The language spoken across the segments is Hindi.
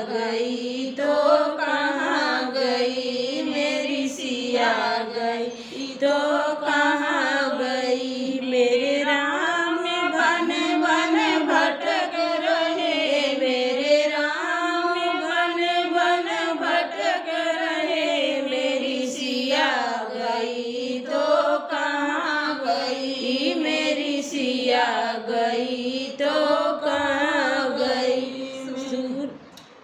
गई तो कहाँ गई मेरी सिया गई तो कहाँ गई। मेरे राम बन बन भटक रहे, मेरे राम बन बन भटक रहे। मेरी सिया गई तो कहाँ गई, मेरी सिया गई तो कहाँ गई।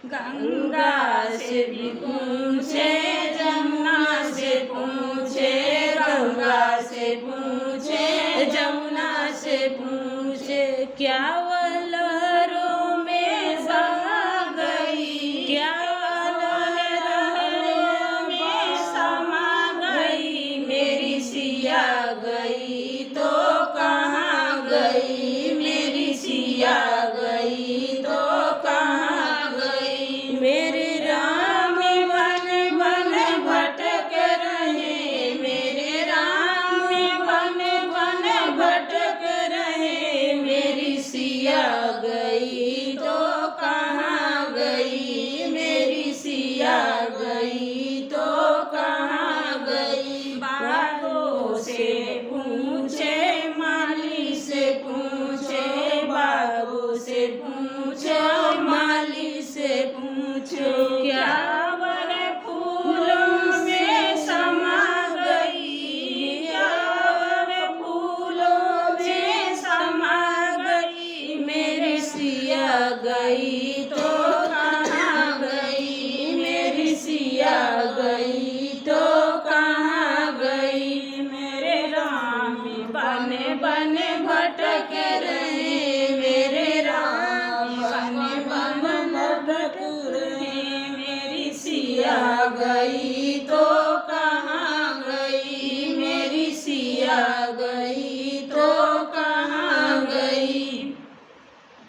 गंगा से भी पूछे, जमुना से पूछे, गंगा से पूछे, जमुना से पूछे। क्या वह लहरों में समा गई, क्या वह लहरों में समा गई। मेरी सिया गई तो कहाँ गई, मेरी सिया गई तो कहाँ गई। मेरे राम बन बन भटक रहे, मेरे राम बन बन भटक रहे। मेरी सिया गई तो कहाँ गई, मेरी सिया गई तो कहाँ गई। बागों से पूछे, माली से पूछे, बागों से पूछो, माली से पूछो। क्या वह फूलों में समा गई, क्या वह फूलों में समा गई। मेरी सिया गई तो कहाँ गई, मेरी सिया गई तो कहाँ गई। मेरे राम बन बन भटक रहे, मेरे राम बन बन भटक रहे। मेरी सिया गई तो कहाँ गई, मेरी सिया गई